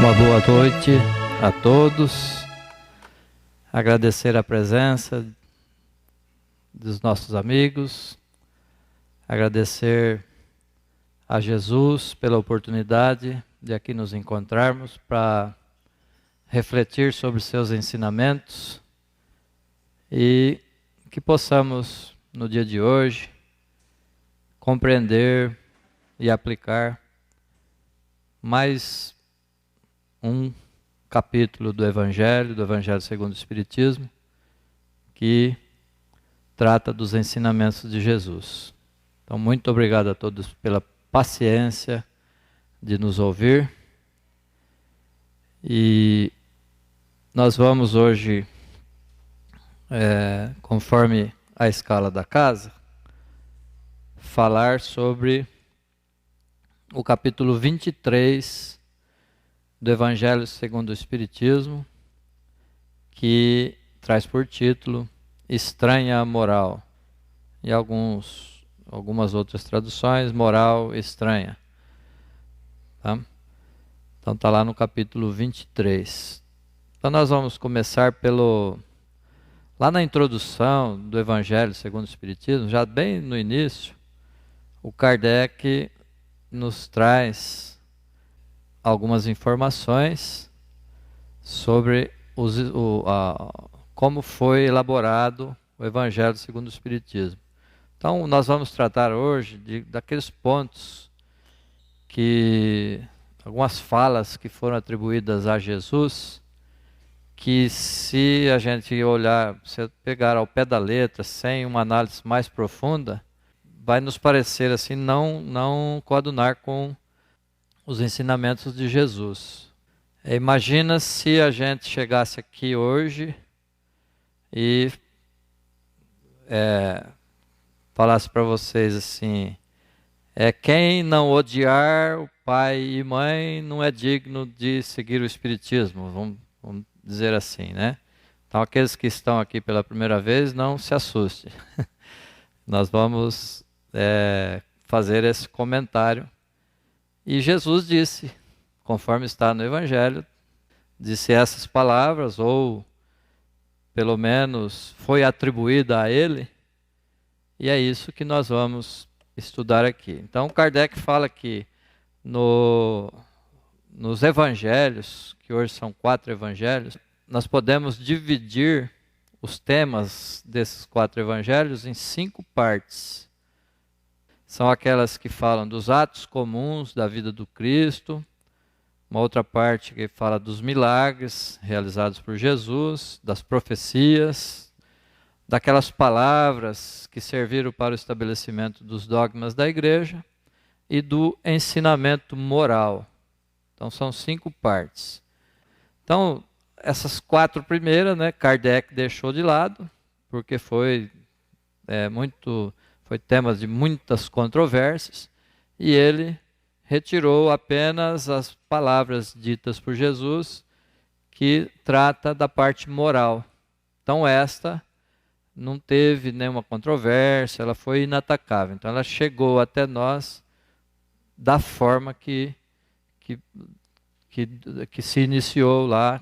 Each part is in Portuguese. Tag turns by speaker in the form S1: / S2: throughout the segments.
S1: Uma boa noite a todos. Agradecer a presença dos nossos amigos. Agradecer a Jesus pela oportunidade de aqui nos encontrarmos para refletir sobre seus ensinamentos e que possamos, no dia de hoje, compreender e aplicar mais um capítulo do Evangelho segundo o Espiritismo, que trata dos ensinamentos de Jesus. Então, muito obrigado a todos pela paciência de nos ouvir. E nós vamos hoje, conforme a escala da casa, falar sobre o capítulo 23 do Evangelho segundo o Espiritismo, que traz por título Estranha a Moral, e algumas outras traduções, Moral Estranha. Tá? Então está lá no capítulo 23. Então nós vamos começar lá na introdução do Evangelho segundo o Espiritismo, já bem no início, o Kardec nos traz algumas informações sobre como foi elaborado o Evangelho segundo o Espiritismo. Então, nós vamos tratar hoje daqueles pontos algumas falas que foram atribuídas a Jesus, que se a gente olhar, se pegar ao pé da letra, sem uma análise mais profunda, vai nos parecer assim, não coadunar com os ensinamentos de Jesus. Imagina se a gente chegasse aqui hoje e falasse para vocês assim, quem não odiar o pai e mãe não é digno de seguir o Espiritismo, vamos dizer assim, né? Então aqueles que estão aqui pela primeira vez, não se assustem. Nós vamos fazer esse comentário. E Jesus disse, conforme está no Evangelho, disse essas palavras, ou pelo menos foi atribuída a ele, e é isso que nós vamos estudar aqui. Então Kardec fala que nos evangelhos, que hoje são 4 evangelhos, nós podemos dividir os temas desses 4 evangelhos em 5 partes. São aquelas que falam dos atos comuns da vida do Cristo, uma outra parte que fala dos milagres realizados por Jesus, das profecias, daquelas palavras que serviram para o estabelecimento dos dogmas da igreja e do ensinamento moral. Então são 5 partes. Então essas 4 primeiras, Kardec deixou de lado, porque foi tema de muitas controvérsias, e ele retirou apenas as palavras ditas por Jesus, que trata da parte moral. Então esta não teve nenhuma controvérsia, ela foi inatacável. Então ela chegou até nós da forma que se iniciou lá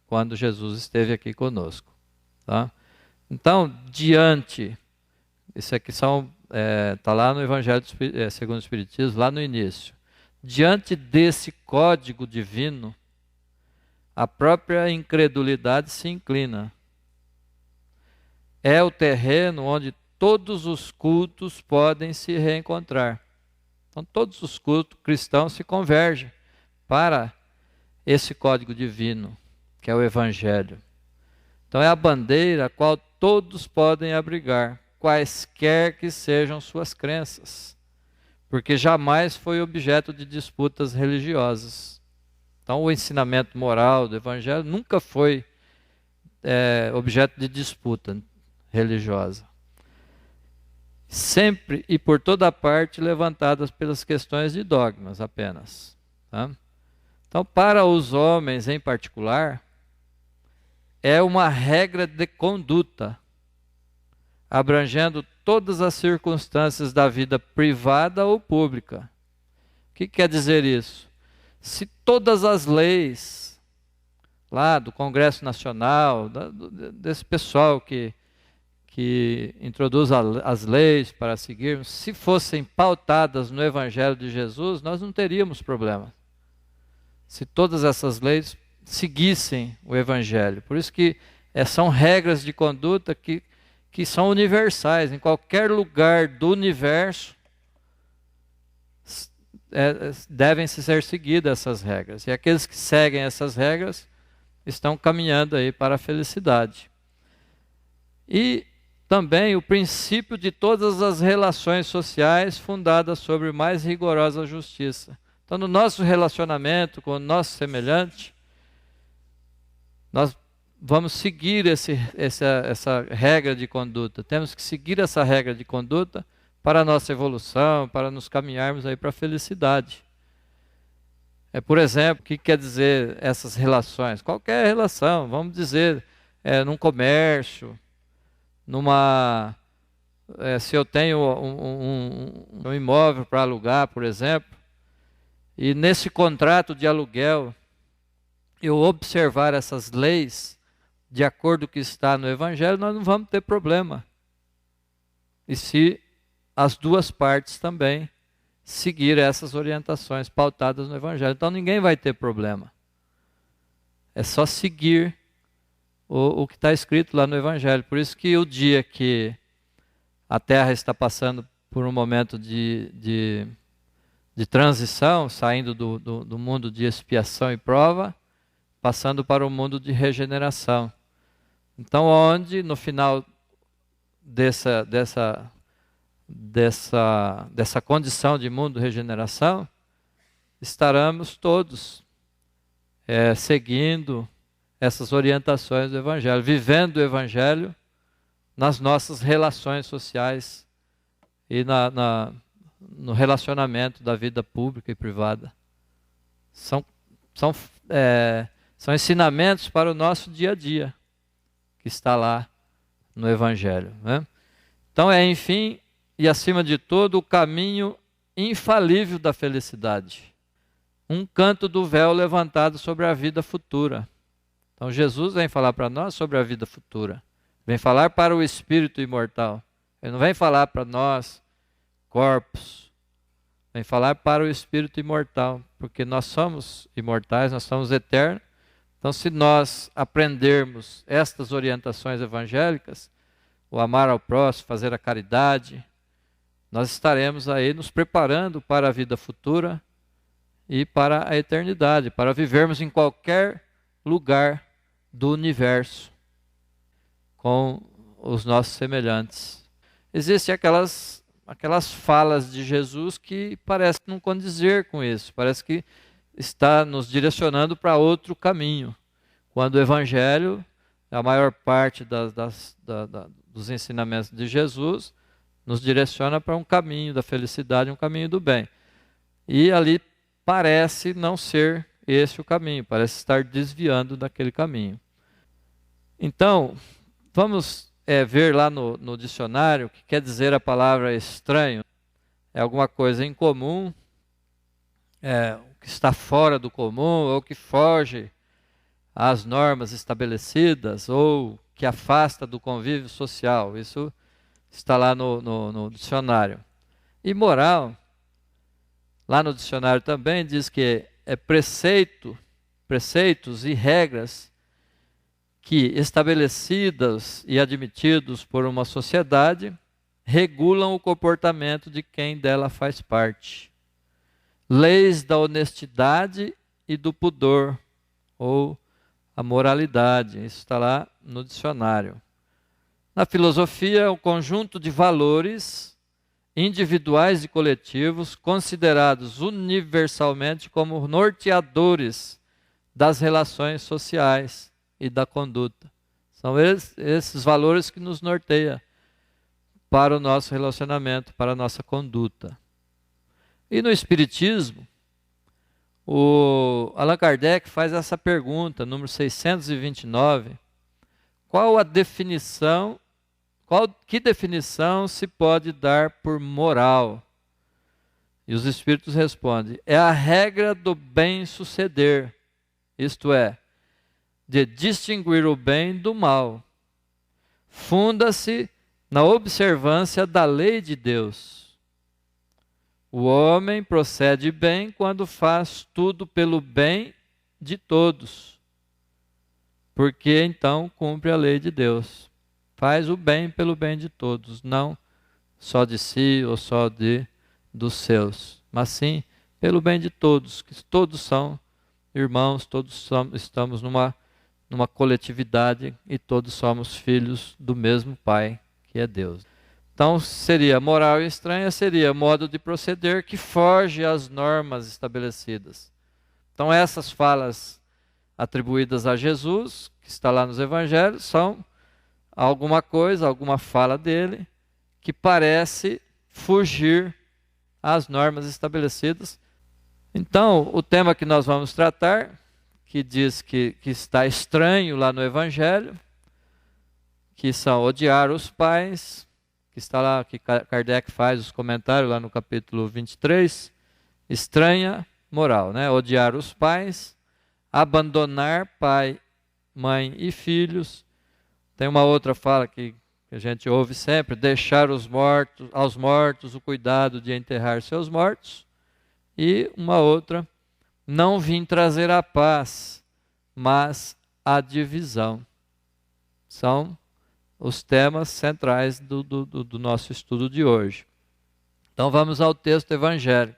S1: quando Jesus esteve aqui conosco. Tá? Então, isso aqui está lá no Evangelho segundo o Espiritismo, lá no início. Diante desse código divino, a própria incredulidade se inclina. É o terreno onde todos os cultos podem se reencontrar. Então, todos os cultos cristãos se convergem para esse código divino, que é o Evangelho. Então, é a bandeira a qual todos podem abrigar, quaisquer que sejam suas crenças, porque jamais foi objeto de disputas religiosas. Então, o ensinamento moral do Evangelho nunca foi objeto de disputa religiosa. Sempre e por toda parte levantadas pelas questões de dogmas apenas. Tá? Então, para os homens em particular, é uma regra de conduta, abrangendo todas as circunstâncias da vida privada ou pública. O que quer dizer isso? Se todas as leis lá do Congresso Nacional, desse pessoal que introduz as leis para seguirmos, se fossem pautadas no Evangelho de Jesus, nós não teríamos problema. Se todas essas leis seguissem o Evangelho. Por isso que são regras de conduta que são universais. Em qualquer lugar do universo devem ser seguidas essas regras. E aqueles que seguem essas regras estão caminhando aí para a felicidade. E também o princípio de todas as relações sociais fundadas sobre mais rigorosa justiça. Então, no nosso relacionamento com o nosso semelhante, nós vamos seguir essa regra de conduta. Temos que seguir essa regra de conduta para a nossa evolução, para nos caminharmos aí para a felicidade. Por exemplo, o que quer dizer essas relações? Qualquer relação, vamos dizer, num comércio, se eu tenho um imóvel para alugar, por exemplo, e nesse contrato de aluguel eu observar essas leis de acordo com o que está no Evangelho, nós não vamos ter problema. E se as duas partes também seguir essas orientações pautadas no Evangelho, então ninguém vai ter problema. É só seguir o que está escrito lá no Evangelho. Por isso que o dia que a Terra está passando por um momento de transição, saindo do mundo de expiação e prova, passando para o mundo de regeneração. Então, onde no final dessa condição de mundo de regeneração, estaremos todos seguindo essas orientações do Evangelho, vivendo o Evangelho nas nossas relações sociais e no relacionamento da vida pública e privada. São ensinamentos para o nosso dia a dia, que está lá no Evangelho, né? Então enfim, e acima de tudo, o caminho infalível da felicidade. Um canto do véu levantado sobre a vida futura. Então Jesus vem falar para nós sobre a vida futura. Vem falar para o espírito imortal. Ele não vem falar para nós, corpos. Vem falar para o espírito imortal. Porque nós somos imortais, nós somos eternos. Então, se nós aprendermos estas orientações evangélicas, o amar ao próximo, fazer a caridade, nós estaremos aí nos preparando para a vida futura e para a eternidade, para vivermos em qualquer lugar do universo com os nossos semelhantes. Existem aquelas falas de Jesus que parece não condizer com isso, parece que está nos direcionando para outro caminho, quando o Evangelho, a maior parte dos ensinamentos de Jesus, nos direciona para um caminho da felicidade, um caminho do bem. E ali parece não ser esse o caminho, parece estar desviando daquele caminho. Então, vamos ver lá no dicionário o que quer dizer a palavra estranho. É alguma coisa incomum, que está fora do comum, ou que foge às normas estabelecidas, ou que afasta do convívio social. Isso está lá no dicionário. E moral, lá no dicionário também diz que é preceitos e regras que, estabelecidas e admitidos por uma sociedade, regulam o comportamento de quem dela faz parte. Leis da honestidade e do pudor, ou a moralidade. Isso está lá no dicionário. Na filosofia, é um conjunto de valores individuais e coletivos considerados universalmente como norteadores das relações sociais e da conduta. São esses valores que nos norteiam para o nosso relacionamento, para a nossa conduta. E no Espiritismo, o Allan Kardec faz essa pergunta, número 629, que definição se pode dar por moral? E os espíritos respondem: é a regra do bem suceder, isto é, de distinguir o bem do mal. Funda-se na observância da lei de Deus. O homem procede bem quando faz tudo pelo bem de todos, porque então cumpre a lei de Deus. Faz o bem pelo bem de todos, não só de si ou só dos seus, mas sim pelo bem de todos, que todos são irmãos, estamos numa coletividade e todos somos filhos do mesmo Pai, que é Deus. Então, seria moral estranha, seria modo de proceder que foge às normas estabelecidas. Então, essas falas atribuídas a Jesus, que está lá nos evangelhos, são alguma coisa, alguma fala dele, que parece fugir às normas estabelecidas. Então, o tema que nós vamos tratar, que diz que está estranho lá no evangelho, que são odiar os pais, que está lá, que Kardec faz os comentários lá no capítulo 23, estranha moral, né? Odiar os pais, abandonar pai, mãe e filhos. Tem uma outra fala que a gente ouve sempre: deixar aos mortos o cuidado de enterrar seus mortos. E uma outra: não vim trazer a paz, mas a divisão. São os temas centrais do nosso estudo de hoje. Então vamos ao texto evangélico.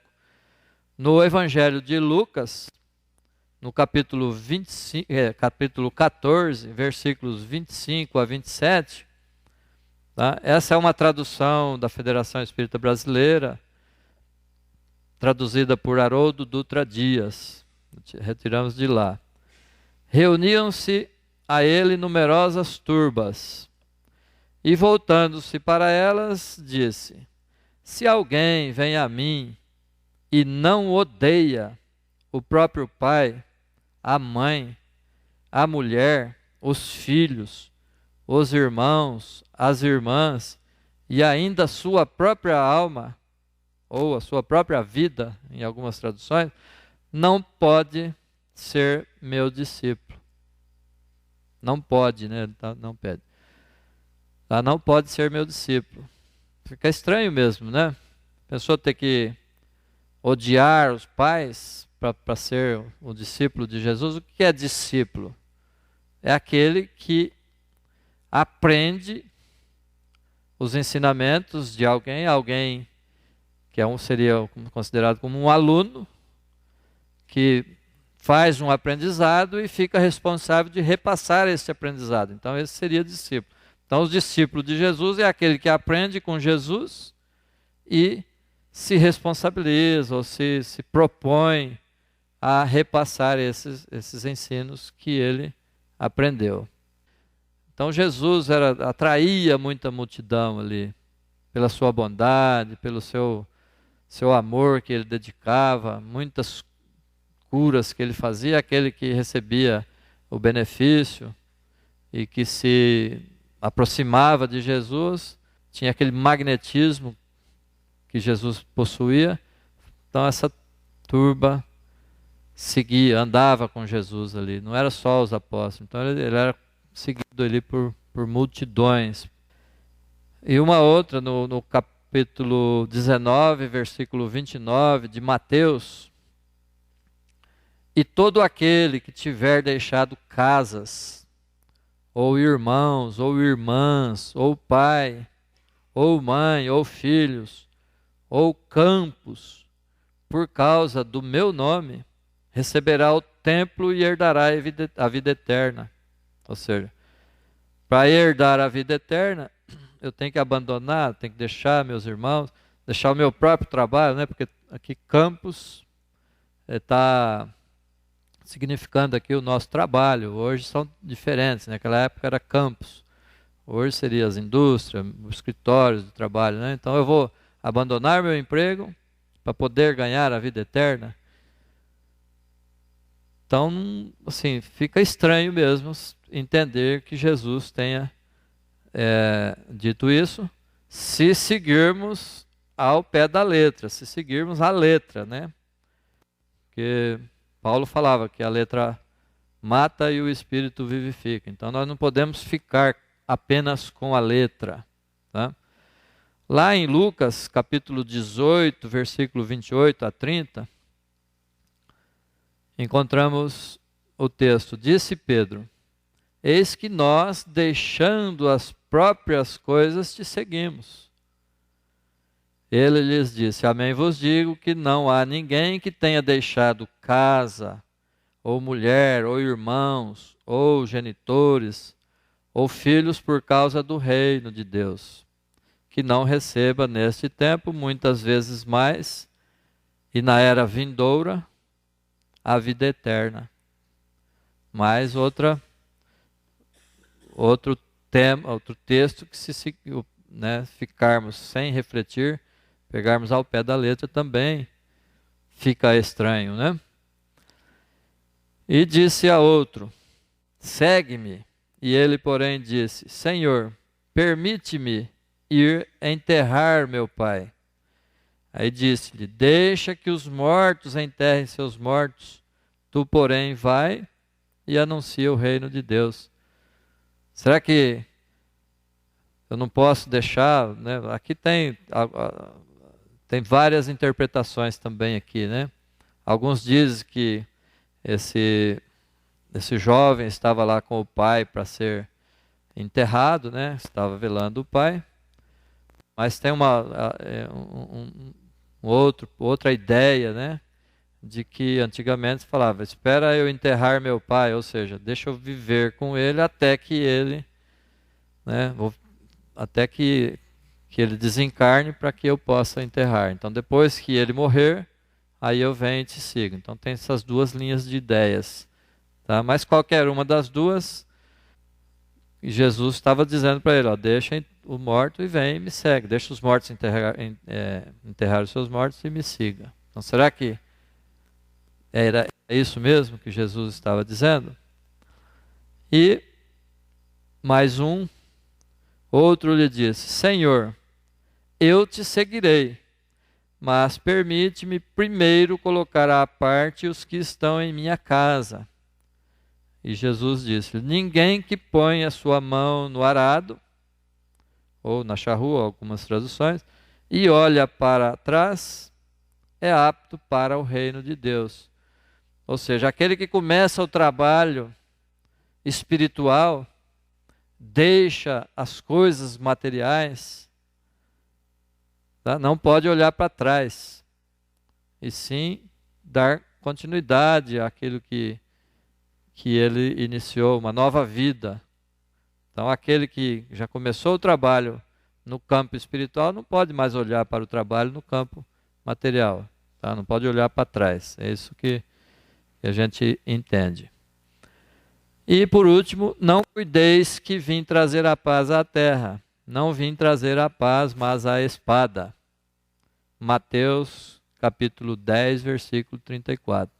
S1: No Evangelho de Lucas, no capítulo 14, versículos 25 a 27, tá? Essa é uma tradução da Federação Espírita Brasileira, traduzida por Haroldo Dutra Dias. Retiramos de lá. Reuniam-se a ele numerosas turbas, e voltando-se para elas, disse: se alguém vem a mim e não odeia o próprio pai, a mãe, a mulher, os filhos, os irmãos, as irmãs, e ainda a sua própria alma, ou a sua própria vida, em algumas traduções, não pode ser meu discípulo. Não pode, né? Não pede. Não pode ser meu discípulo. Fica estranho mesmo, né? A pessoa ter que odiar os pais para ser o discípulo de Jesus. O que é discípulo? É aquele que aprende os ensinamentos de alguém que seria considerado como um aluno, que faz um aprendizado e fica responsável de repassar esse aprendizado. Então esse seria discípulo. Então os discípulos de Jesus é aquele que aprende com Jesus e se responsabiliza ou se propõe a repassar esses ensinos que ele aprendeu. Então Jesus atraía muita multidão ali, pela sua bondade, pelo seu amor que ele dedicava, muitas curas que ele fazia. Aquele que recebia o benefício e que se aproximava de Jesus, tinha aquele magnetismo que Jesus possuía. Então essa turba seguia, andava com Jesus ali, não era só os apóstolos. Então ele era seguido ali por multidões. E uma outra, no capítulo 19, versículo 29 de Mateus: e todo aquele que tiver deixado casas, ou irmãos, ou irmãs, ou pai, ou mãe, ou filhos, ou campos, por causa do meu nome, receberá o templo e herdará a vida eterna. Ou seja, para herdar a vida eterna, eu tenho que abandonar, tenho que deixar meus irmãos, deixar o meu próprio trabalho, né? Porque aqui campos está significando aqui o nosso trabalho. Hoje são diferentes, naquela época era campos. Hoje seria as indústrias, os escritórios de trabalho, né? Então eu vou abandonar meu emprego para poder ganhar a vida eterna. Então, assim, fica estranho mesmo entender que Jesus tenha dito isso, se seguirmos ao pé da letra, se seguirmos a letra, né? Porque Paulo falava que a letra mata e o espírito vivifica. Então nós não podemos ficar apenas com a letra, tá? Lá em Lucas, capítulo 18, versículo 28 a 30, encontramos o texto: Disse Pedro: Eis que nós, deixando as próprias coisas, te seguimos. Ele lhes disse: Amém vos digo que não há ninguém que tenha deixado casa, ou mulher, ou irmãos, ou genitores, ou filhos por causa do reino de Deus, que não receba neste tempo muitas vezes mais, e na era vindoura, a vida eterna. Mais outro tema, outro texto que se né, ficarmos sem refletir, pegarmos ao pé da letra, também fica estranho, né? E disse a outro: Segue-me. E ele, porém, disse: Senhor, permite-me ir enterrar meu pai. Aí disse-lhe: Deixa que os mortos enterrem seus mortos. Tu, porém, vai e anuncia o reino de Deus. Será que eu não posso deixar, né? Aqui tem várias interpretações também aqui, né? Alguns dizem que esse jovem estava lá com o pai para ser enterrado, né? Estava velando o pai. Mas tem outra ideia, né? De que antigamente se falava: espera eu enterrar meu pai, ou seja, deixa eu viver com ele até que ele, né? Até que ele desencarne para que eu possa enterrar. Então depois que ele morrer, aí eu venho e te sigo. Então tem essas duas linhas de ideias, tá? Mas qualquer uma das duas, Jesus estava dizendo para ele: ó, deixa o morto e vem e me segue. Deixa os mortos enterrar os seus mortos e me siga. Então será que era isso mesmo que Jesus estava dizendo? E mais outro lhe disse: Senhor, eu te seguirei, mas permite-me primeiro colocar à parte os que estão em minha casa. E Jesus disse: Ninguém que põe a sua mão no arado, ou na charrua, algumas traduções, e olha para trás, é apto para o reino de Deus. Ou seja, aquele que começa o trabalho espiritual, deixa as coisas materiais, tá? Não pode olhar para trás, e sim dar continuidade àquilo que ele iniciou, uma nova vida. Então aquele que já começou o trabalho no campo espiritual não pode mais olhar para o trabalho no campo material, tá? Não pode olhar para trás. É isso que a gente entende. E por último: não cuideis que vim trazer a paz à terra. Não vim trazer a paz, mas a espada. Mateus capítulo 10, versículo 34.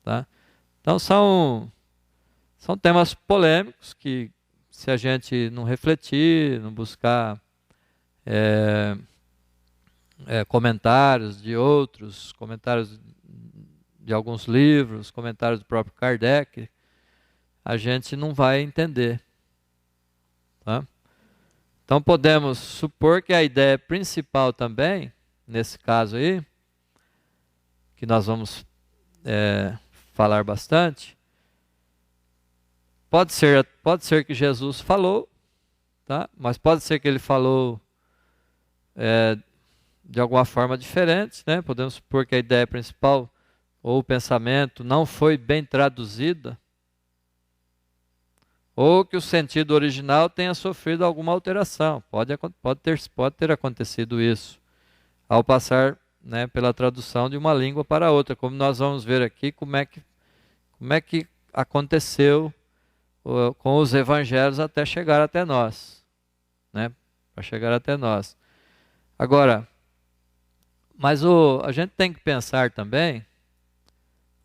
S1: Tá? Então são temas polêmicos que, se a gente não refletir, não buscar comentários de outros, comentários de alguns livros, comentários do próprio Kardec, a gente não vai entender. Tá? Então podemos supor que a ideia principal também, nesse caso aí, que nós vamos falar bastante, pode ser que Jesus falou, tá? Mas pode ser que ele falou de alguma forma diferente, né? Podemos supor que a ideia principal ou o pensamento não foi bem traduzida, ou que o sentido original tenha sofrido alguma alteração. Pode ter acontecido isso ao passar, né, pela tradução de uma língua para outra, como nós vamos ver aqui como é que aconteceu com os evangelhos até chegar até nós, né? Para chegar até nós. Agora, mas a gente tem que pensar também,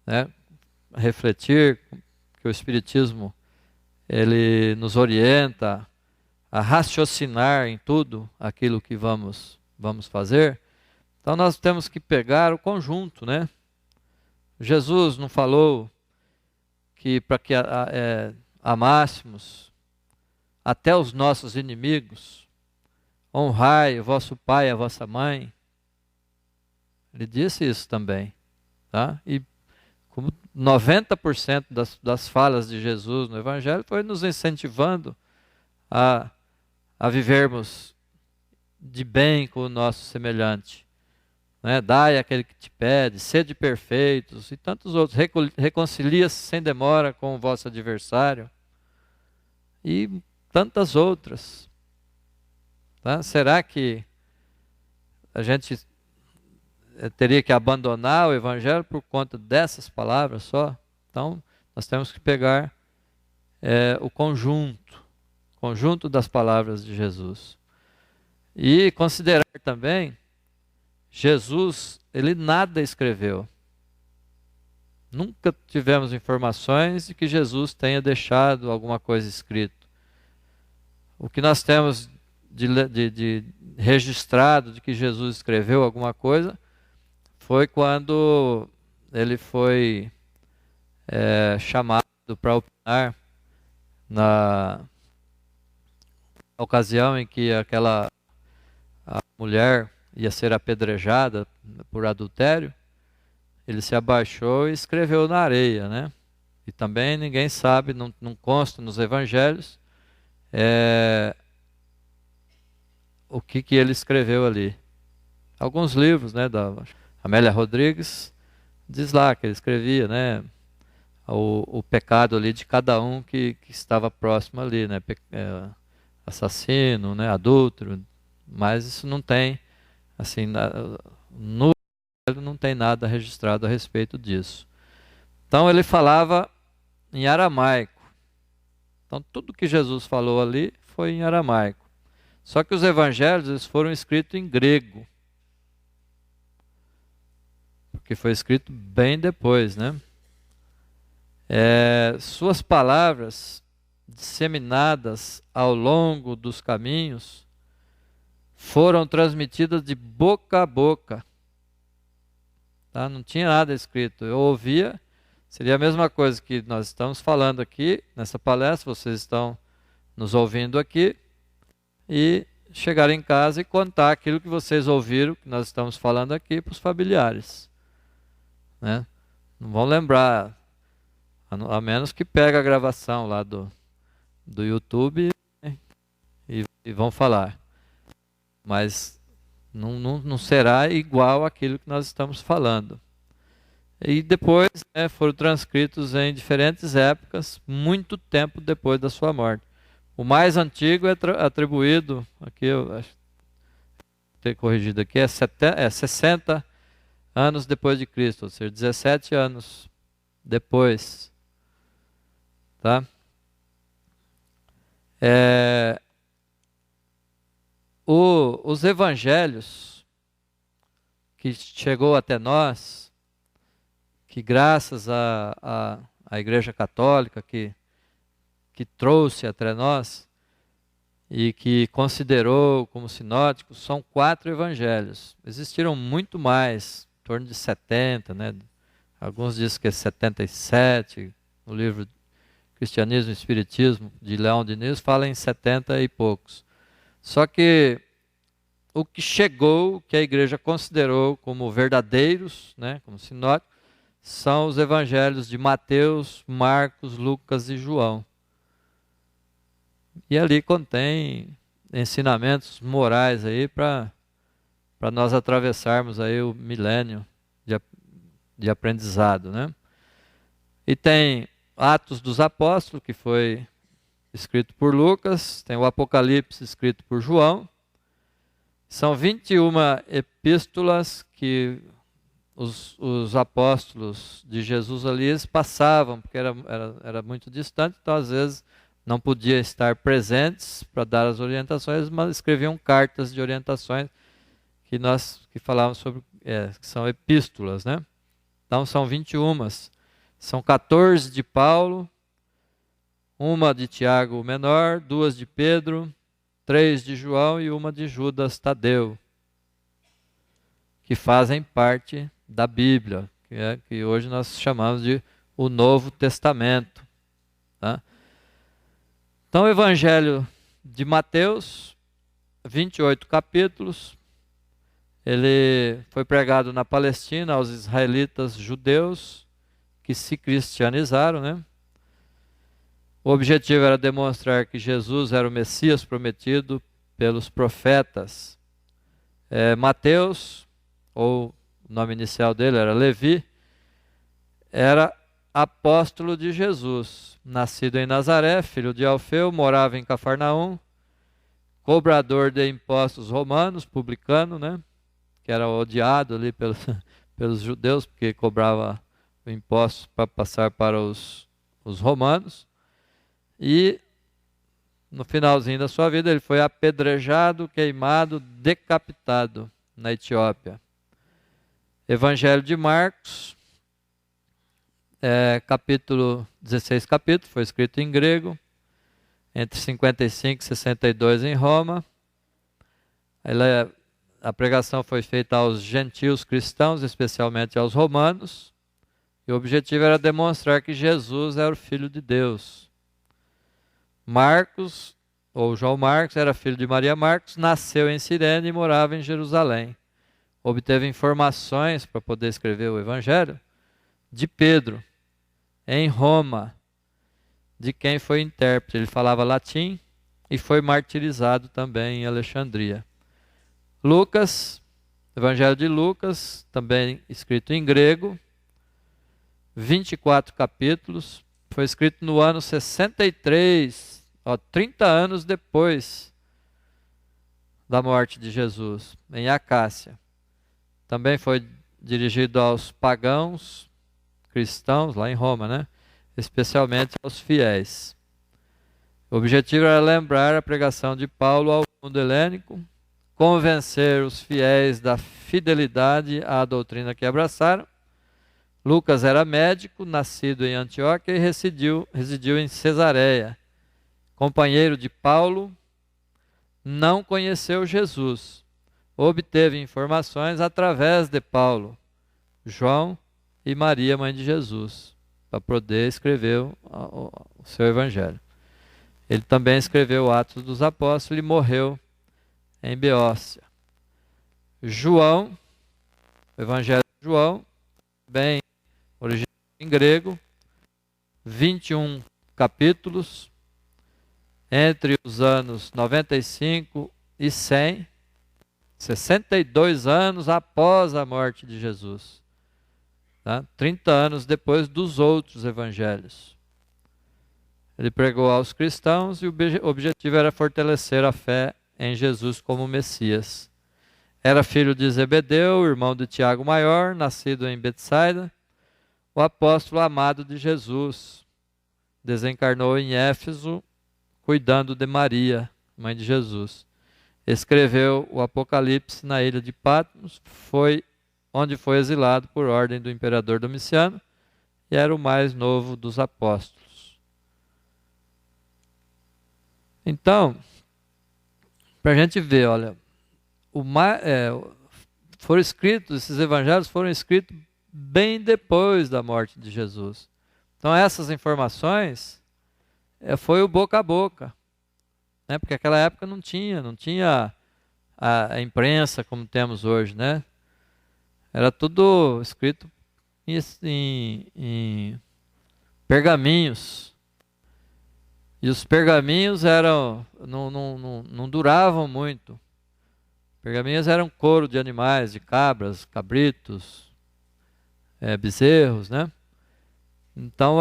S1: né, refletir que o Espiritismo ele nos orienta a raciocinar em tudo aquilo que vamos vamos fazer. Então nós temos que pegar o conjunto, né? Jesus não falou que para que amássemos até os nossos inimigos, honrai o vosso pai e a vossa mãe. Ele disse isso também, tá? E como 90% das falas de Jesus no Evangelho foi nos incentivando a vivermos de bem com o nosso semelhante. Né? Dai àquele que te pede, sede perfeitos e tantos outros. Reconcilia-se sem demora com o vosso adversário e tantas outras. Tá? Será que a gente teria que abandonar o Evangelho por conta dessas palavras só? Então, nós temos que pegar o conjunto das palavras de Jesus. E considerar também, Jesus, ele nada escreveu. Nunca tivemos informações de que Jesus tenha deixado alguma coisa escrita. O que nós temos de registrado de que Jesus escreveu alguma coisa foi quando ele foi chamado para opinar na ocasião em que a mulher ia ser apedrejada por adultério. Ele se abaixou e escreveu na areia, né? E também ninguém sabe, não consta nos evangelhos o que ele escreveu ali. Alguns livros, né, da Amélia Rodrigues, diz lá que ele escrevia, né, o pecado ali de cada um que estava próximo ali, né, assassino, né, adúltero, mas isso não tem, assim, no Evangelho não tem nada registrado a respeito disso. Então ele falava em aramaico. Então tudo que Jesus falou ali foi em aramaico. Só que os evangelhos eles foram escritos em grego. Porque foi escrito bem depois, né? Suas palavras disseminadas ao longo dos caminhos foram transmitidas de boca a boca. Tá? Não tinha nada escrito. Eu ouvia, seria a mesma coisa que nós estamos falando aqui nessa palestra, vocês estão nos ouvindo aqui, e chegar em casa e contar aquilo que vocês ouviram, que nós estamos falando aqui, para os familiares. Né? Não vão lembrar, a menos que pegue a gravação lá do YouTube, né? e vão falar. Mas não será igual àquilo que nós estamos falando. E depois foram transcritos em diferentes épocas, muito tempo depois da sua morte. O mais antigo é atribuído, aqui eu acho ter corrigido aqui, 60 anos depois de Cristo, ou seja, 17 anos depois. Tá? Os evangelhos que chegou até nós, que graças à Igreja Católica que trouxe até nós e que considerou como sinóticos, são 4 evangelhos. Existiram muito mais, em torno de 70, né? Alguns dizem que é 77, no livro Cristianismo e Espiritismo, de Leão Diniz, fala em 70 e poucos. Só que o que chegou, que a igreja considerou como verdadeiros, né, como sinóticos, são os evangelhos de Mateus, Marcos, Lucas e João. E ali contém ensinamentos morais aí para nós atravessarmos aí o milênio de aprendizado, né? E tem Atos dos Apóstolos, que foi escrito por Lucas, tem o Apocalipse escrito por João. São 21 epístolas que os apóstolos de Jesus ali eles passavam, porque era muito distante, então às vezes não podiam estar presentes para dar as orientações, mas escreviam cartas de orientações que falávamos sobre, que são epístolas, né? Então são 21. São 14 de Paulo, uma de Tiago o menor, 2 de Pedro, 3 de João e uma de Judas Tadeu. que fazem parte da Bíblia, que hoje nós chamamos de o Novo Testamento. Tá? Então, o Evangelho de Mateus, 28 capítulos, ele foi pregado na Palestina aos israelitas judeus que se cristianizaram, né? O objetivo era demonstrar que Jesus era o Messias prometido pelos profetas. Mateus, ou o nome inicial dele era Levi, era apóstolo de Jesus, nascido em Nazaré, filho de Alfeu, morava em Cafarnaum, cobrador de impostos romanos, publicano, né? Que era odiado ali pelos judeus, porque cobrava impostos para passar para os romanos. E no finalzinho da sua vida ele foi apedrejado, queimado, decapitado na Etiópia. Evangelho de Marcos, capítulo 16 capítulo, foi escrito em grego, entre 55 e 62 em Roma. A pregação foi feita aos gentios cristãos, especialmente aos romanos, e o objetivo era demonstrar que Jesus era o Filho de Deus. Marcos, ou João Marcos, era filho de Maria Marcos, nasceu em Cirene e morava em Jerusalém. Obteve informações para poder escrever o Evangelho de Pedro, em Roma, de quem foi intérprete. Ele falava latim e foi martirizado também em Alexandria. Lucas, Evangelho de Lucas, também escrito em grego, 24 capítulos, foi escrito no ano 63, 30 anos depois da morte de Jesus, em Acácia. Também foi dirigido aos pagãos cristãos, lá em Roma, né? Especialmente aos fiéis. O objetivo era lembrar a pregação de Paulo ao mundo helênico, convencer os fiéis da fidelidade à doutrina que abraçaram. Lucas era médico, nascido em Antioquia e residiu em Cesareia. Companheiro de Paulo, não conheceu Jesus. Obteve informações através de Paulo, João e Maria, mãe de Jesus, para poder escrever o seu evangelho. Ele também escreveu Atos dos Apóstolos e morreu em Beócia. João, o Evangelho de João, bem original em grego, 21 capítulos, entre os anos 95 e 100, 62 anos após a morte de Jesus. Tá? 30 anos depois dos outros evangelhos. Ele pregou aos cristãos e o objetivo era fortalecer a fé em Jesus como Messias. Era filho de Zebedeu, irmão de Tiago Maior, nascido em Betsaida, o apóstolo amado de Jesus. Desencarnou em Éfeso, cuidando de Maria, mãe de Jesus. Escreveu o Apocalipse na ilha de Patmos, onde foi exilado por ordem do imperador Domiciano, e era o mais novo dos apóstolos. Então, para a gente ver, olha, esses evangelhos foram escritos bem depois da morte de Jesus. Então essas informações foi o boca a boca, né? Porque naquela época não tinha a imprensa como temos hoje, né? Era tudo escrito em pergaminhos. E os pergaminhos não duravam muito. Pergaminhos eram couro de animais, de cabras, cabritos, bezerros, né? Então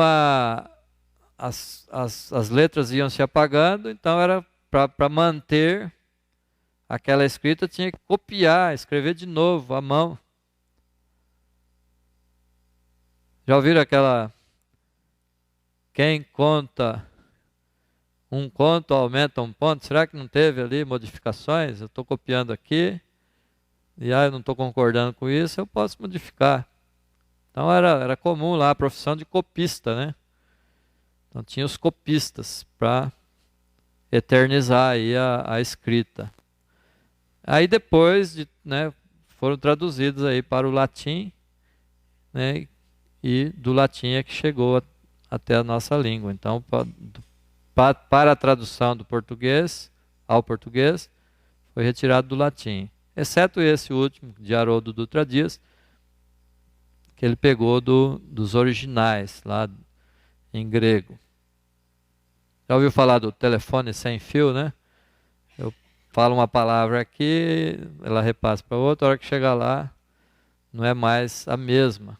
S1: as letras iam se apagando, então era para manter aquela escrita, tinha que copiar, escrever de novo, à mão. Já ouviram aquela... Quem conta um conto aumenta um ponto? Será que não teve ali modificações? Eu estou copiando aqui, e eu não estou concordando com isso, eu posso modificar. Então era comum lá a profissão de copista, né? Então tinha os copistas para eternizar aí a escrita. Aí depois, foram traduzidos aí para o latim, né? E do latim é que chegou até a nossa língua. Então, para a tradução do português ao português, foi retirado do latim. Exceto esse último, de Haroldo Dutra Dias, que ele pegou dos originais, lá em grego. Já ouviu falar do telefone sem fio, né? Eu falo uma palavra aqui, ela repassa para outra, a hora que chegar lá, não é mais a mesma.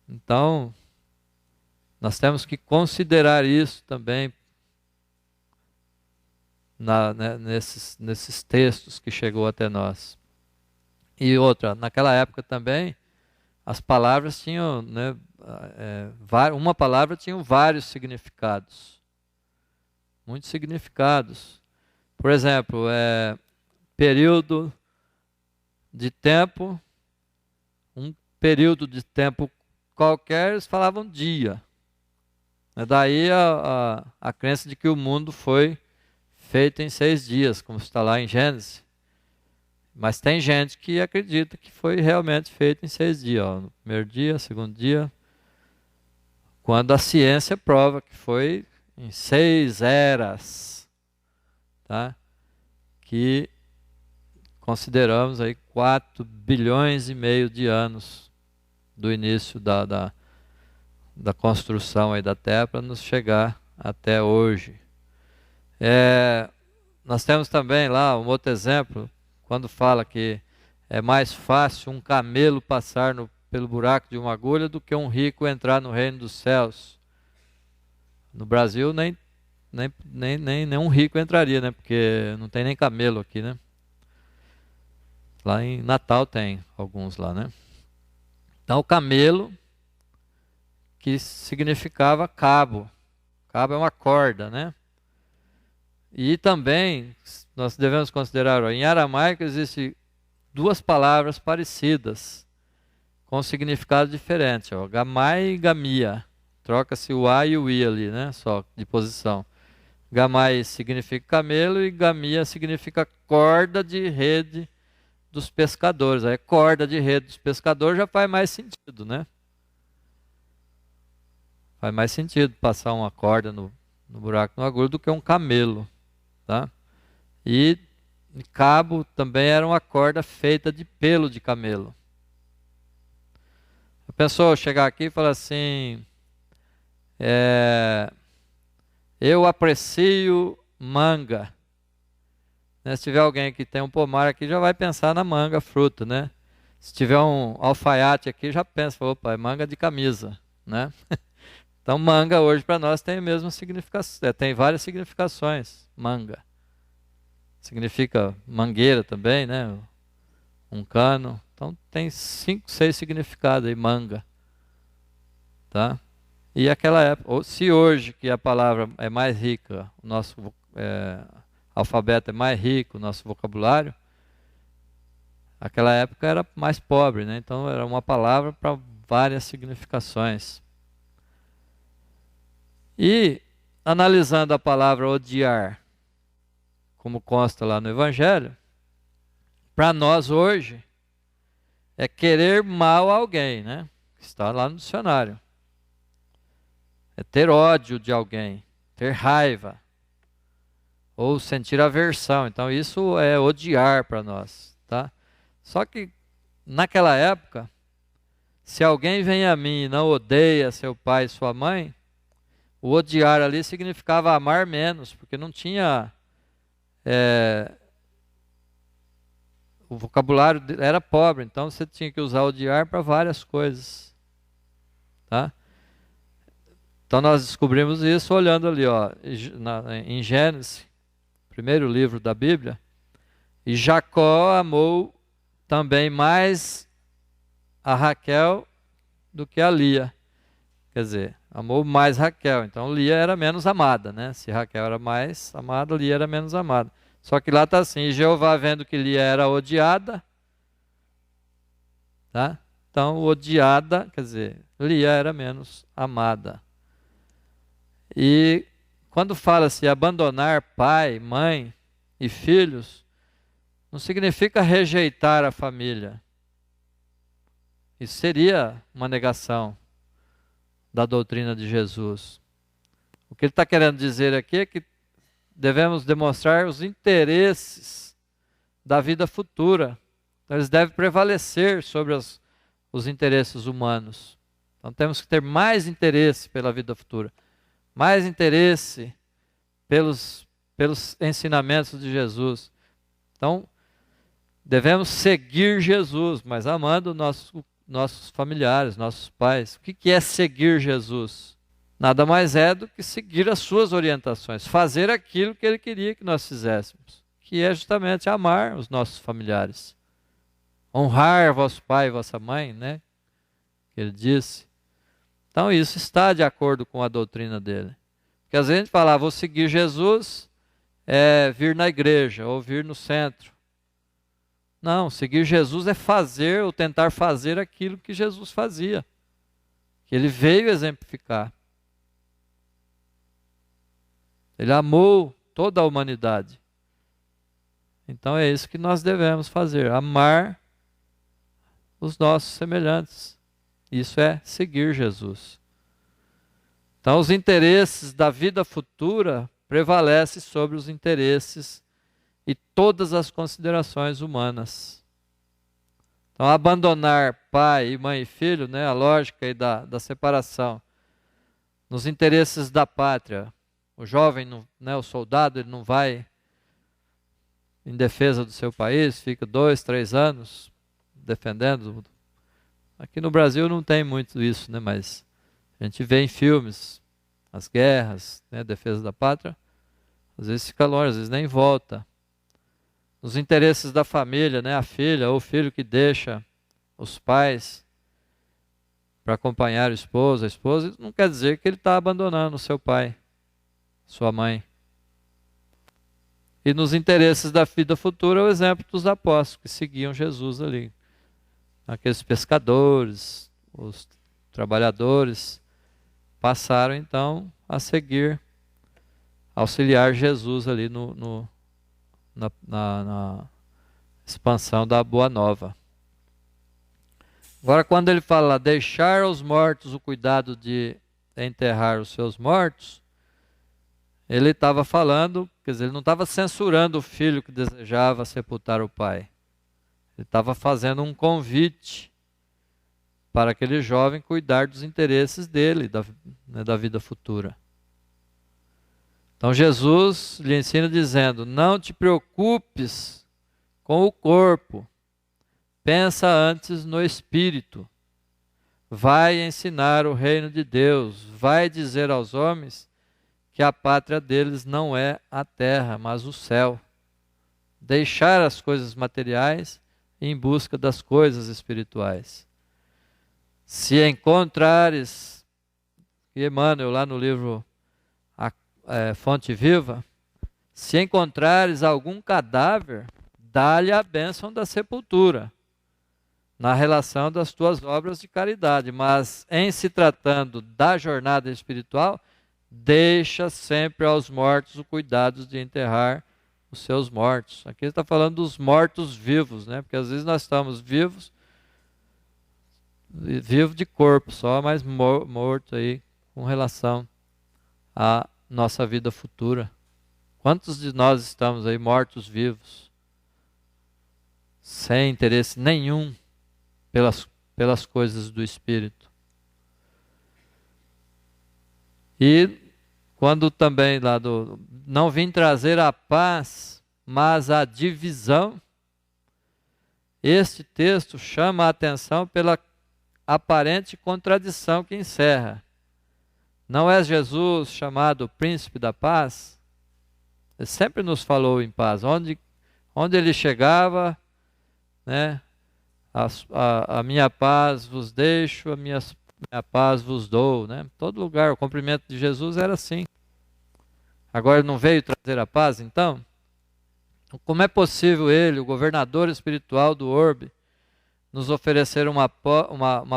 S1: Então, nós temos que considerar isso também nesses textos que chegou até nós. E outra, naquela época também, as palavras tinham, né, uma palavra tinha vários significados. Muitos significados. Por exemplo, período de tempo, um período de tempo qualquer, eles falavam dia. Daí a crença de que o mundo foi feito em 6 dias, como está lá em Gênesis. Mas tem gente que acredita que foi realmente feito em 6 dias. Ó, no primeiro dia, segundo dia, quando a ciência prova que foi em 6 eras, tá? Que consideramos aí 4 bilhões e meio de anos do início da construção aí da Terra para nos chegar até hoje. Nós temos também lá um outro exemplo, quando fala que é mais fácil um camelo passar pelo buraco de uma agulha do que um rico entrar no reino dos céus. No Brasil nem um rico entraria, né? Porque não tem nem camelo aqui, né? Lá em Natal tem alguns lá, né? Então o camelo, que significava cabo. Cabo é uma corda, né? E também nós devemos considerar, ó, em aramaico existem 2 palavras parecidas, com significado diferente, ó, gamai e gamia. Troca-se o A e o I ali, né? Só de posição. Gamai significa camelo e gamia significa corda de rede dos pescadores. Aí corda de rede dos pescadores já faz mais sentido, né? Faz mais sentido passar uma corda no buraco do agulha do que um camelo, tá? E cabo também era uma corda feita de pelo de camelo. A pessoa chegar aqui e falar assim, eu aprecio manga. Né? Se tiver alguém que tem um pomar aqui, já vai pensar na manga, fruta, né? Se tiver um alfaiate aqui, já pensa, opa, é manga de camisa, né? Então manga hoje para nós tem a mesma significação, tem várias significações, manga. Significa mangueira também, né? Um cano. Então tem 5, 6 significados aí, manga. Tá? E aquela época, se hoje que a palavra é mais rica, o nosso alfabeto é mais rico, o nosso vocabulário, aquela época era mais pobre, né? Então era uma palavra para várias significações. E analisando a palavra odiar, como consta lá no Evangelho, para nós hoje é querer mal a alguém, né? Está lá no dicionário. É ter ódio de alguém, ter raiva, ou sentir aversão. Então isso é odiar para nós, tá? Só que naquela época, se alguém vem a mim e não odeia seu pai e sua mãe, o odiar ali significava amar menos, porque não tinha... o vocabulário era pobre, então você tinha que usar odiar para várias coisas. Tá? Então nós descobrimos isso olhando ali, ó, em Gênesis, primeiro livro da Bíblia, e Jacó amou também mais a Raquel do que a Lia. Quer dizer, amou mais Raquel. Então Lia era menos amada, né? Se Raquel era mais amada, Lia era menos amada. Só que lá está assim, e Jeová vendo que Lia era odiada, tá? Então odiada, quer dizer, Lia era menos amada. E quando fala-se abandonar pai, mãe e filhos, não significa rejeitar a família. Isso seria uma negação da doutrina de Jesus. O que ele está querendo dizer aqui é que devemos demonstrar os interesses da vida futura. Então, eles devem prevalecer sobre os interesses humanos. Então temos que ter mais interesse pela vida futura, mais interesse pelos ensinamentos de Jesus. Então, devemos seguir Jesus, mas amando nossos familiares, nossos pais. O que é seguir Jesus? Nada mais é do que seguir as suas orientações, fazer aquilo que ele queria que nós fizéssemos, que é justamente amar os nossos familiares. Honrar vosso pai e vossa mãe, né? Que ele disse. Então isso está de acordo com a doutrina dele. Porque às vezes a gente fala, vou seguir Jesus, é vir na igreja ou vir no centro. Não, seguir Jesus é fazer ou tentar fazer aquilo que Jesus fazia, que ele veio exemplificar. Ele amou toda a humanidade. Então é isso que nós devemos fazer, amar os nossos semelhantes. Isso é seguir Jesus. Então os interesses da vida futura prevalecem sobre os interesses e todas as considerações humanas. Então abandonar pai, mãe e filho, né, a lógica aí da separação, nos interesses da pátria. O jovem, né, o soldado, ele não vai em defesa do seu país, fica 2, 3 anos defendendo. Aqui no Brasil não tem muito isso, né, mas a gente vê em filmes as guerras, né, defesa da pátria, às vezes fica longe, às vezes nem volta. Nos interesses da família, né, a filha ou o filho que deixa os pais para acompanhar o esposo, a esposa, não quer dizer que ele está abandonando o seu pai, sua mãe. E nos interesses da vida futura, é o exemplo dos apóstolos que seguiam Jesus ali. Aqueles pescadores, os trabalhadores, passaram então a seguir, auxiliar Jesus ali na expansão da Boa Nova. Agora, quando ele fala deixar aos mortos o cuidado de enterrar os seus mortos, ele estava falando, quer dizer, ele não estava censurando o filho que desejava sepultar o pai. Ele estava fazendo um convite para aquele jovem cuidar dos interesses dele, da vida futura. Então Jesus lhe ensina dizendo, não te preocupes com o corpo, pensa antes no espírito. Vai ensinar o reino de Deus, vai dizer aos homens que a pátria deles não é a terra, mas o céu. Deixar as coisas materiais em busca das coisas espirituais. Se encontrares, Emmanuel lá no livro Fonte Viva, se encontrares algum cadáver, dá-lhe a bênção da sepultura, na relação das tuas obras de caridade, mas em se tratando da jornada espiritual, deixa sempre aos mortos o cuidado de enterrar os seus mortos. Aqui ele está falando dos mortos vivos, né? Porque às vezes nós estamos vivos de corpo só, mas morto aí com relação à nossa vida futura. Quantos de nós estamos aí mortos vivos, sem interesse nenhum pelas coisas do Espírito? E quando também lá não vim trazer a paz, mas a divisão, este texto chama a atenção pela aparente contradição que encerra. Não é Jesus chamado Príncipe da Paz? Ele sempre nos falou em paz. Onde ele chegava, né? A minha paz vos deixo, a minha paz vos dou, né? Todo lugar, o cumprimento de Jesus era assim. Agora não veio trazer a paz, então? Como é possível ele, o governador espiritual do orbe, nos oferecer uma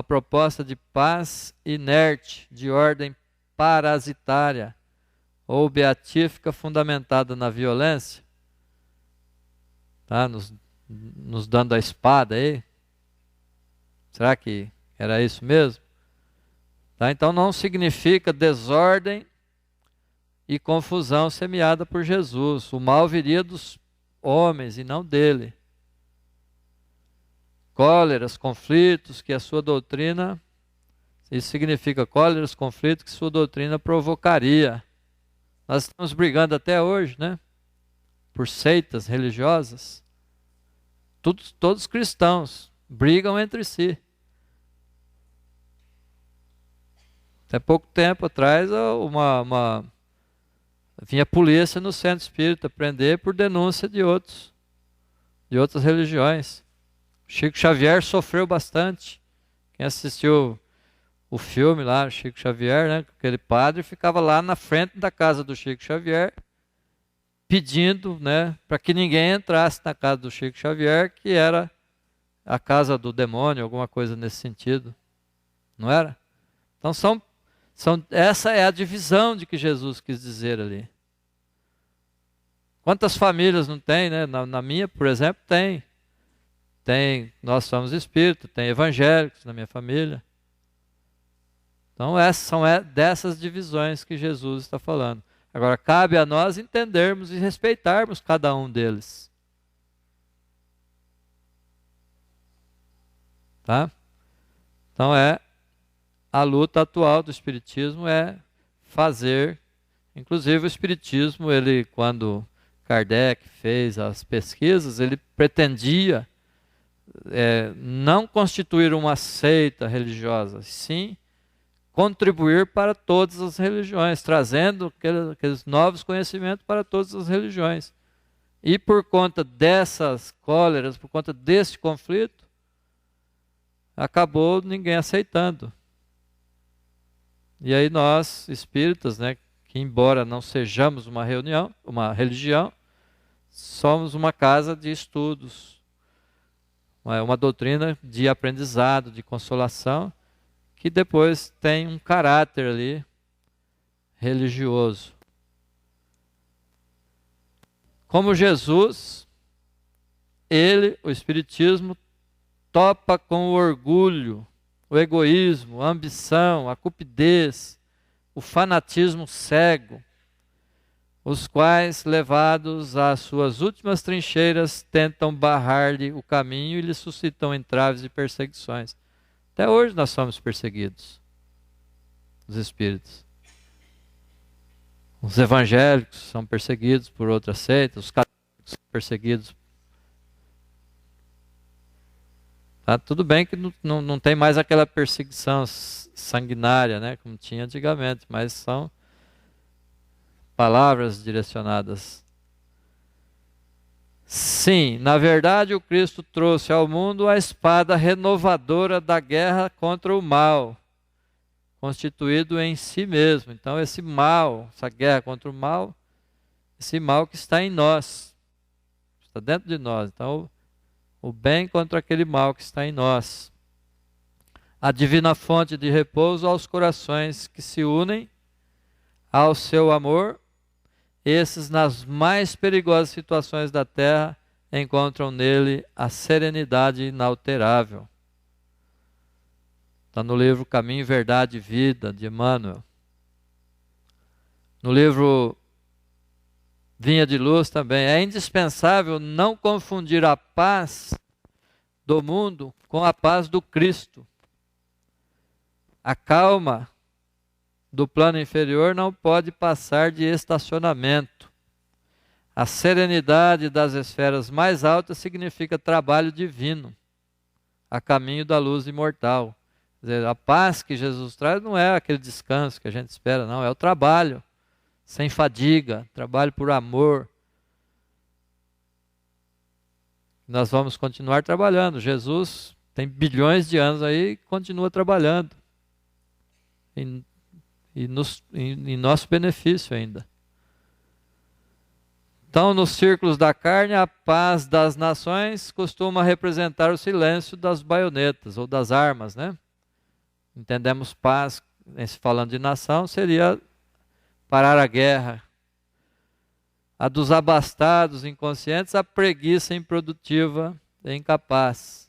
S1: proposta de paz inerte, de ordem parasitária ou beatífica fundamentada na violência? tá? Nos dando a espada aí. Será que era isso mesmo? Tá? Então não significa desordem e confusão semeada por Jesus. O mal viria dos homens e não dele. Cóleras, conflitos que a sua doutrina, isso significa cóleras, conflitos que sua doutrina provocaria. Nós estamos brigando até hoje, né? Por seitas religiosas. Todos cristãos brigam entre si. Até pouco tempo atrás, vinha a polícia no centro espírita prender por denúncia de outras religiões. Chico Xavier sofreu bastante. Quem assistiu o filme lá, Chico Xavier, né? Aquele padre ficava lá na frente da casa do Chico Xavier, pedindo, né, para que ninguém entrasse na casa do Chico Xavier, que era a casa do demônio, alguma coisa nesse sentido. Não era? Então essa é a divisão de que Jesus quis dizer ali. Quantas famílias não tem, né? Na minha, por exemplo, tem. Nós somos espíritas, tem evangélicos na minha família. Então são dessas divisões que Jesus está falando. Agora, cabe a nós entendermos e respeitarmos cada um deles. Tá? Então a luta atual do Espiritismo é fazer, inclusive o Espiritismo, quando Kardec fez as pesquisas, ele pretendia não constituir uma seita religiosa, sim contribuir para todas as religiões, trazendo aqueles novos conhecimentos para todas as religiões. E por conta dessas cóleras, por conta desse conflito, acabou ninguém aceitando. E aí nós, espíritas, né, que embora não sejamos uma religião, somos uma casa de estudos, uma doutrina de aprendizado, de consolação, que depois tem um caráter ali religioso. Como Jesus, o Espiritismo, topa com o orgulho, o egoísmo, a ambição, a cupidez, o fanatismo cego, os quais, levados às suas últimas trincheiras, tentam barrar-lhe o caminho e lhe suscitam entraves e perseguições. Até hoje nós somos perseguidos, os espíritos. Os evangélicos são perseguidos por outras seitas, os católicos são perseguidos. Tá? Tudo bem que não tem mais aquela perseguição sanguinária, né, como tinha antigamente, mas são palavras direcionadas. Sim, na verdade o Cristo trouxe ao mundo a espada renovadora da guerra contra o mal, constituído em si mesmo. Então esse mal, essa guerra contra o mal, esse mal que está em nós, está dentro de nós. Então o bem contra aquele mal que está em nós. A divina fonte de repouso aos corações que se unem ao seu amor. Esses, nas mais perigosas situações da terra, encontram nele a serenidade inalterável. Está no livro Caminho, Verdade e Vida, de Emmanuel. No livro Vinha de Luz também. É indispensável não confundir a paz do mundo com a paz do Cristo. A calma do plano inferior não pode passar de estacionamento. A serenidade das esferas mais altas significa trabalho divino, a caminho da luz imortal. Quer dizer, a paz que Jesus traz não é aquele descanso que a gente espera, não, é o trabalho, sem fadiga, trabalho por amor. Nós vamos continuar trabalhando. Jesus tem bilhões de anos aí e continua trabalhando. Em nosso benefício ainda. Então, nos círculos da carne, a paz das nações costuma representar o silêncio das baionetas ou das armas, né? Entendemos paz, falando de nação, seria parar a guerra. A dos abastados, inconscientes, a preguiça improdutiva e incapaz.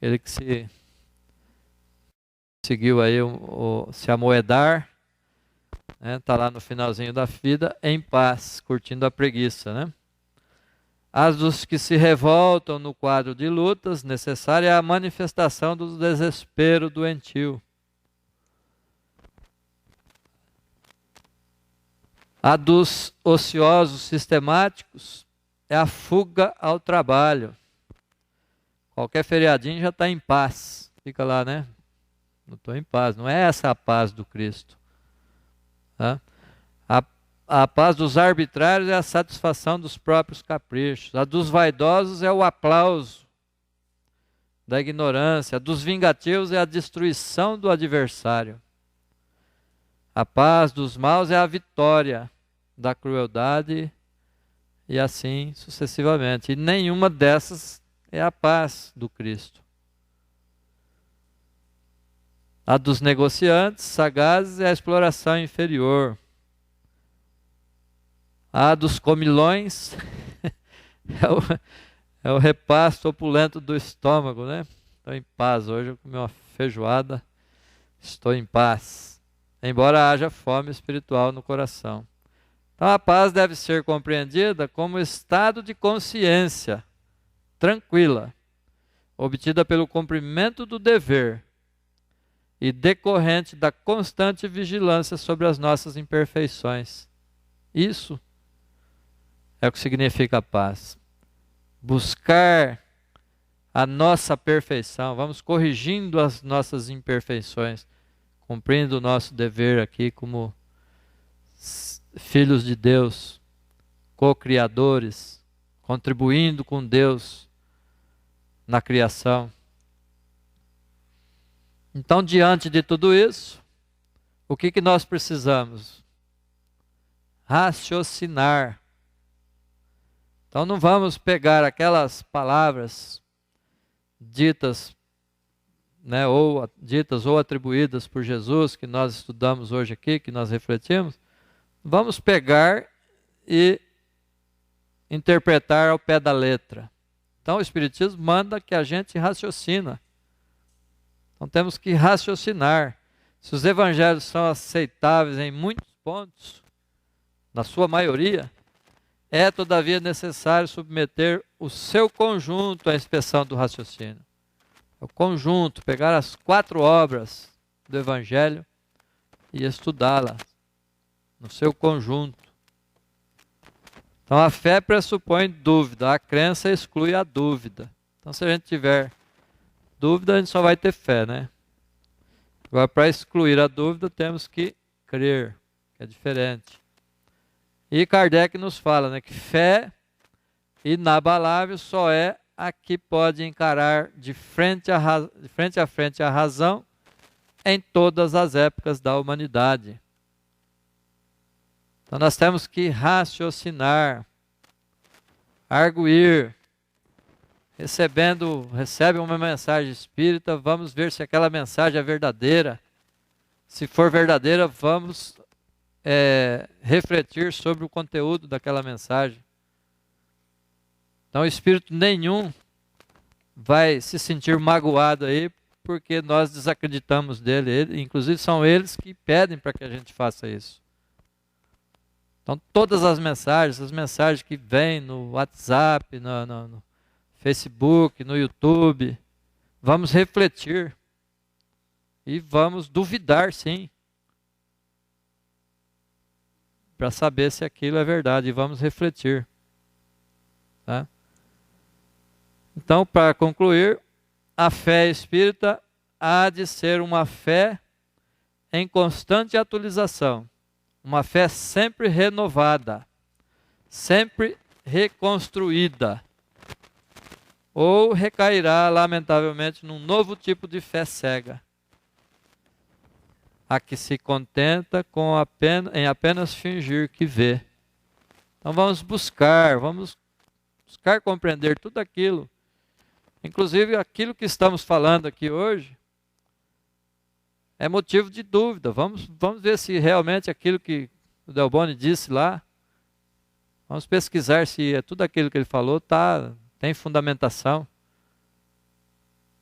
S1: Ele que se conseguiu aí se amoedar, né? Tá lá no finalzinho da vida, em paz, curtindo a preguiça, né? As dos que se revoltam no quadro de lutas, necessária é a manifestação do desespero doentio. A dos ociosos sistemáticos é a fuga ao trabalho. Qualquer feriadinho já está em paz. Fica lá, né? Não estou em paz. Não é essa a paz do Cristo. Tá? A paz dos arbitrários é a satisfação dos próprios caprichos. A dos vaidosos é o aplauso da ignorância. A dos vingativos é a destruição do adversário. A paz dos maus é a vitória da crueldade e assim sucessivamente. E nenhuma dessas é a paz do Cristo. A dos negociantes sagazes é a exploração inferior. A dos comilões é o repasto opulento do estômago, né? Estou em paz. Hoje eu comi uma feijoada, estou em paz. Embora haja fome espiritual no coração. Então a paz deve ser compreendida como estado de consciência tranquila, obtida pelo cumprimento do dever e decorrente da constante vigilância sobre as nossas imperfeições. Isso é o que significa a paz. Buscar a nossa perfeição, vamos corrigindo as nossas imperfeições, cumprindo o nosso dever aqui como filhos de Deus, co-criadores, contribuindo com Deus na criação. Então, diante de tudo isso, o que nós precisamos? Raciocinar. Então não vamos pegar aquelas palavras ditas, né, ou atribuídas por Jesus, que nós estudamos hoje aqui, que nós refletimos, vamos pegar e interpretar ao pé da letra. Então o Espiritismo manda que a gente raciocina. Então temos que raciocinar. Se os evangelhos são aceitáveis em muitos pontos, na sua maioria, é todavia necessário submeter o seu conjunto à inspeção do raciocínio. O conjunto, pegar as 4 obras do evangelho e estudá-las no seu conjunto. Então a fé pressupõe dúvida, a crença exclui a dúvida. Então se a gente tiver dúvida, a gente só vai ter fé, né? Agora, para excluir a dúvida, temos que crer, que é diferente. E Kardec nos fala, né, que fé inabalável só é a que pode encarar de frente a frente a razão em todas as épocas da humanidade. Então nós temos que raciocinar, arguir. Recebe uma mensagem espírita, vamos ver se aquela mensagem é verdadeira. Se for verdadeira, vamos refletir sobre o conteúdo daquela mensagem. Então espírito nenhum vai se sentir magoado aí porque nós desacreditamos dele. Inclusive são eles que pedem para que a gente faça isso. Então todas as mensagens que vêm no WhatsApp, no Facebook, no YouTube, vamos refletir e vamos duvidar, sim, para saber se aquilo é verdade, e vamos refletir. Tá? Então, para concluir, a fé espírita há de ser uma fé em constante atualização, uma fé sempre renovada, sempre reconstruída, ou recairá, lamentavelmente, num novo tipo de fé cega, a que se contenta em apenas fingir que vê. Então vamos buscar compreender tudo aquilo, inclusive aquilo que estamos falando aqui hoje, é motivo de dúvida. Vamos ver se realmente aquilo que o Del Boni disse lá Vamos pesquisar se tudo aquilo que ele falou tem fundamentação.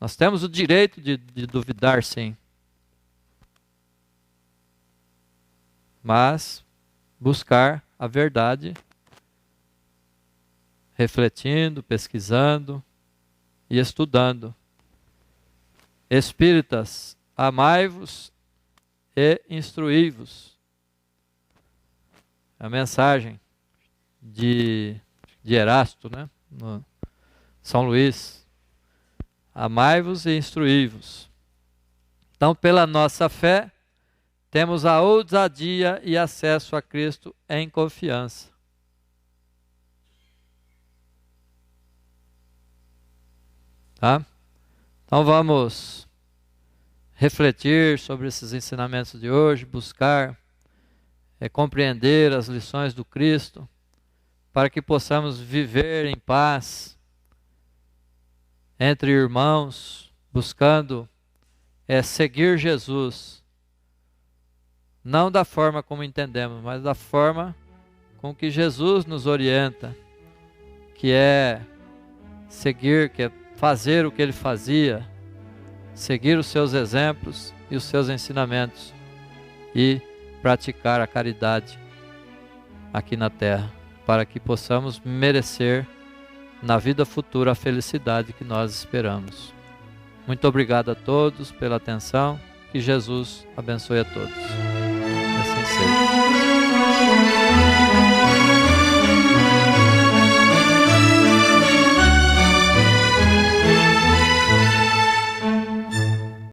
S1: Nós temos o direito de duvidar, sim. Mas buscar a verdade, refletindo, pesquisando e estudando. Espíritas, amai-vos e instruí-vos. A mensagem de Erasto, né? No São Luís. Amai-vos e instruí-vos. Então, pela nossa fé, temos a ousadia e acesso a Cristo em confiança. Tá? Então vamos refletir sobre esses ensinamentos de hoje, buscar compreender as lições do Cristo, para que possamos viver em paz entre irmãos, buscando seguir Jesus, não da forma como entendemos, mas da forma com que Jesus nos orienta, que é seguir, que é fazer o que ele fazia, seguir os seus exemplos e os seus ensinamentos e praticar a caridade aqui na terra, para que possamos merecer na vida futura a felicidade que nós esperamos. Muito obrigado a todos pela atenção, que Jesus abençoe a todos. E assim seja.